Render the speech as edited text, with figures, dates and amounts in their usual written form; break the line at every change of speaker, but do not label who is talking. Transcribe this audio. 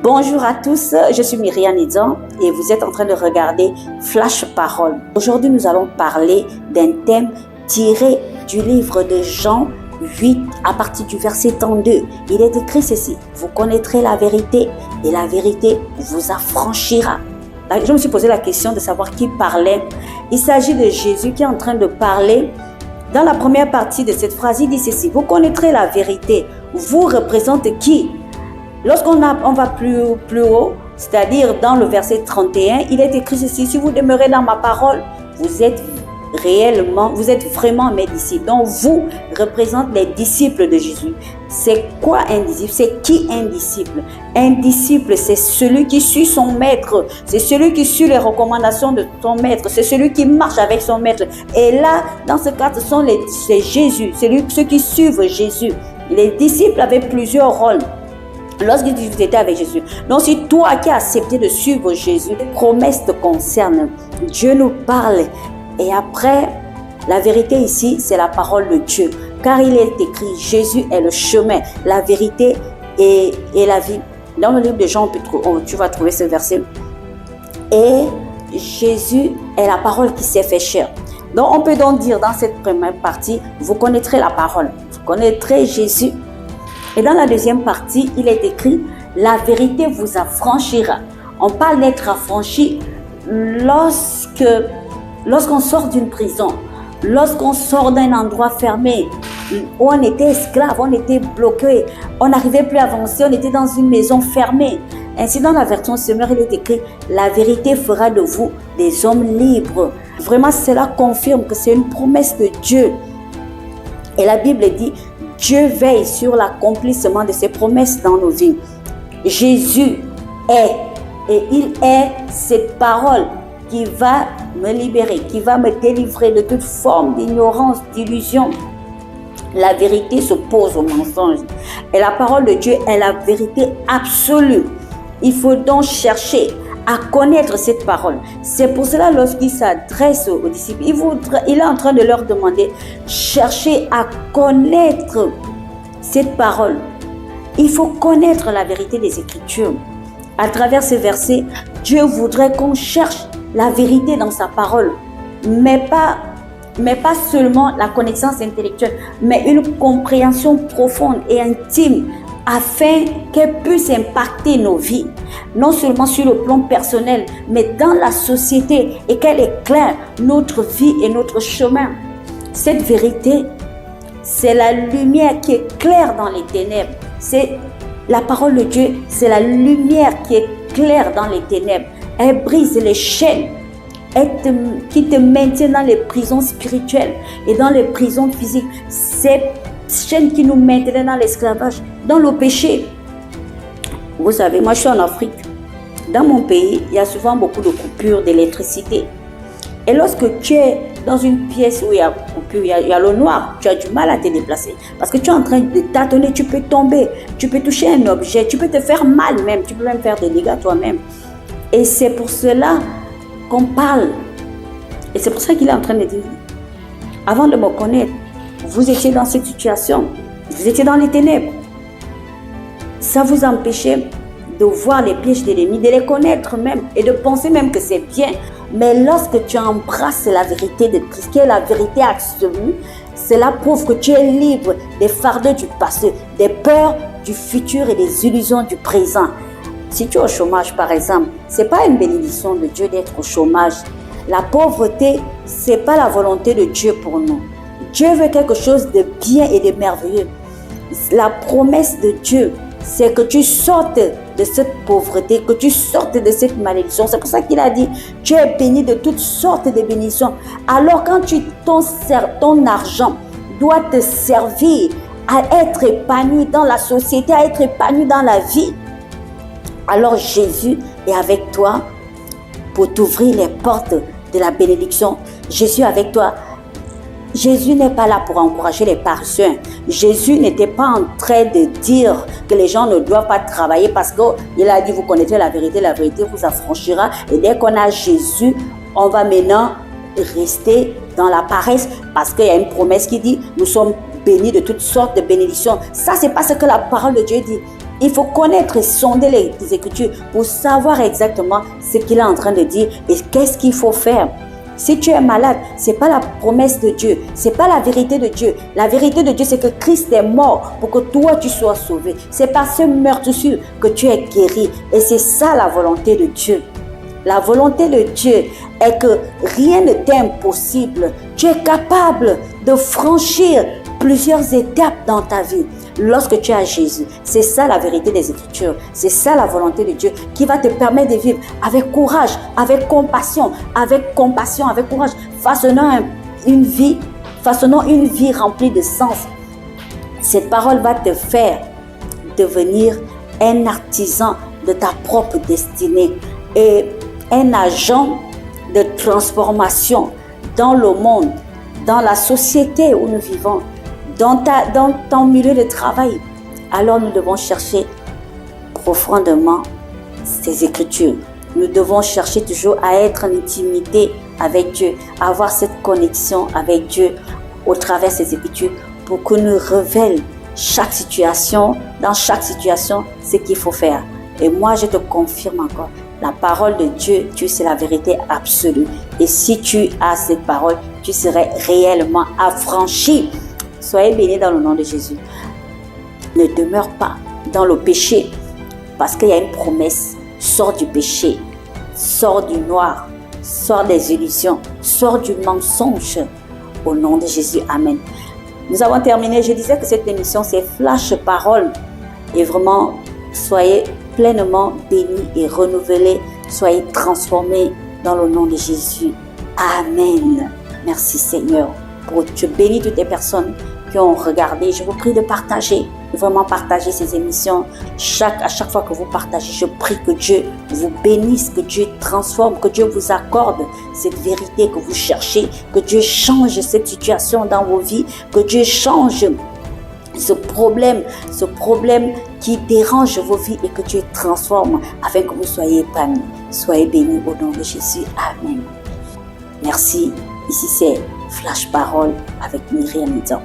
Bonjour à tous, je suis Myriam Nidjan et vous êtes en train de regarder Flash Parole. Aujourd'hui, nous allons parler d'un thème tiré du livre de Jean 8 à partir du verset 32. Il est écrit ceci: vous connaîtrez la vérité et la vérité vous affranchira. Je me suis posé la question de savoir qui parlait. Il s'agit de Jésus qui est en train de parler. Dans la première partie de cette phrase, il dit ceci: vous connaîtrez la vérité. Vous représente qui? Lorsqu'on va plus haut, c'est-à-dire dans le verset 31, il est écrit ceci: si vous demeurez dans ma parole, vous êtes vraiment mes disciples. Donc vous représentez les disciples de Jésus. C'est quoi un disciple? C'est qui un disciple? Un disciple, c'est celui qui suit son maître, c'est celui qui suit les recommandations de son maître, c'est celui qui marche avec son maître. Et là, dans ce cas, c'est Jésus, ceux qui suivent Jésus. Les disciples avaient plusieurs rôles lorsqu'ils étaient avec Jésus. Donc, si toi qui as accepté de suivre Jésus, les promesses te concernent. Dieu nous parle. Et après, la vérité ici, c'est la parole de Dieu. Car il est écrit: Jésus est le chemin, la vérité et la vie. Dans le livre de Jean, tu vas trouver ce verset. Et Jésus est la parole qui s'est fait chair. Donc, on peut donc dire dans cette première partie, vous connaîtrez la parole, vous connaîtrez Jésus. Et dans la deuxième partie, il est écrit: la vérité vous affranchira. On parle d'être affranchi lorsqu'on sort d'une prison, lorsqu'on sort d'un endroit fermé, où on était esclave, on était bloqué, on n'arrivait plus à avancer, on était dans une maison fermée. Ainsi, dans la version Semeur, il est écrit: la vérité fera de vous des hommes libres. Vraiment, cela confirme que c'est une promesse de Dieu. Et la Bible dit: Dieu veille sur l'accomplissement de ses promesses dans nos vies. Jésus est, et il est cette parole qui va me libérer, qui va me délivrer de toute forme d'ignorance, d'illusion. La vérité s'oppose au mensonge. Et la parole de Dieu est la vérité absolue. Il faut donc chercher à connaître cette parole. C'est pour cela, lorsqu'il s'adresse aux disciples, il est en train de leur demander: cherchez à connaître cette parole. Il faut connaître la vérité des Écritures. À travers ces versets, Dieu voudrait qu'on cherche la vérité dans sa parole, mais pas seulement la connaissance intellectuelle, mais une compréhension profonde et intime, afin qu'elle puisse impacter nos vies, non seulement sur le plan personnel, mais dans la société, et qu'elle éclaire notre vie et notre chemin. Cette vérité, c'est la lumière qui éclaire dans les ténèbres. C'est la parole de Dieu, c'est la lumière qui éclaire dans les ténèbres. Elle brise les chaînes qui te maintiennent dans les prisons spirituelles et dans les prisons physiques. Ces chaînes qui nous maintenaient dans l'esclavage, dans le péché. Vous savez, moi je suis en Afrique. Dans mon pays, il y a souvent beaucoup de coupures d'électricité. Et lorsque tu es dans une pièce où il y a coupure, il y a le noir, tu as du mal à te déplacer. Parce que tu es en train de tâtonner, tu peux tomber, tu peux toucher un objet, tu peux te faire mal même, tu peux même faire des dégâts toi-même. Et c'est pour cela qu'on parle. Et c'est pour ça qu'il est en train de dire: avant de me connaître, vous étiez dans cette situation, vous étiez dans les ténèbres. Ça vous empêchait de voir les pièges de l'ennemi, de les connaître même et de penser même que c'est bien. Mais lorsque tu embrasses la vérité de Christ, qui est la vérité absolue, cela prouve que tu es libre des fardeaux du passé, des peurs du futur et des illusions du présent. Si tu es au chômage, par exemple, ce n'est pas une bénédiction de Dieu d'être au chômage. La pauvreté, ce n'est pas la volonté de Dieu pour nous. Dieu veut quelque chose de bien et de merveilleux. La promesse de Dieu, c'est que tu sortes de cette pauvreté, que tu sortes de cette malédiction. C'est pour ça qu'il a dit: tu es béni de toutes sortes de bénédictions. Alors quand ton argent doit te servir à être épanoui dans la société, à être épanoui dans la vie, alors Jésus est avec toi pour t'ouvrir les portes de la bénédiction. Jésus est avec toi. Jésus n'est pas là pour encourager les paresseux. Jésus n'était pas en train de dire que les gens ne doivent pas travailler, parce qu'il a dit: vous connaîtrez la vérité vous affranchira. Et dès qu'on a Jésus, on va maintenant rester dans la paresse, parce qu'il y a une promesse qui dit: nous sommes bénis de toutes sortes de bénédictions. Ça, c'est pas ce que la parole de Dieu dit. Il faut connaître et sonder les Écritures pour savoir exactement ce qu'il est en train de dire et qu'est-ce qu'il faut faire. Si tu es malade, ce n'est pas la promesse de Dieu, ce n'est pas la vérité de Dieu. La vérité de Dieu, c'est que Christ est mort pour que toi, tu sois sauvé. C'est par ce meurtrissure que tu es guéri. Et c'est ça la volonté de Dieu. La volonté de Dieu est que rien ne t'est impossible. Tu es capable de franchir plusieurs étapes dans ta vie lorsque tu as Jésus. C'est ça la vérité des Écritures. C'est ça la volonté de Dieu qui va te permettre de vivre avec courage, avec compassion, avec courage, façonnant une vie remplie de sens. Cette parole va te faire devenir un artisan de ta propre destinée et un agent de transformation dans le monde, dans la société où nous vivons, dans ton milieu de travail. Alors nous devons chercher profondément ces Écritures. Nous devons chercher toujours à être en intimité avec Dieu, à avoir cette connexion avec Dieu au travers de ces Écritures pour que nous révèle dans chaque situation, ce qu'il faut faire. Et moi, je te confirme encore, la parole de Dieu, c'est la vérité absolue. Et si tu as cette parole, tu serais réellement affranchi. Soyez bénis dans le nom de Jésus. Ne demeure pas dans le péché parce qu'il y a une promesse. Sors du péché, sors du noir, sors des illusions, sors du mensonge. Au nom de Jésus, amen. Nous avons terminé. Je disais que cette émission, c'est Flash Parole. Et vraiment, soyez pleinement bénis et renouvelés. Soyez transformés dans le nom de Jésus. Amen. Merci Seigneur. Je bénis toutes les personnes qui ont regardé. Je vous prie de partager, de vraiment partager ces émissions. À chaque fois que vous partagez, je prie que Dieu vous bénisse, que Dieu transforme, que Dieu vous accorde cette vérité que vous cherchez, que Dieu change cette situation dans vos vies, que Dieu change ce problème qui dérange vos vies et que Dieu transforme afin que vous soyez épanouis. Soyez bénis au nom de Jésus. Amen. Merci. Ici c'est Flash Parole avec Myriam Nidon.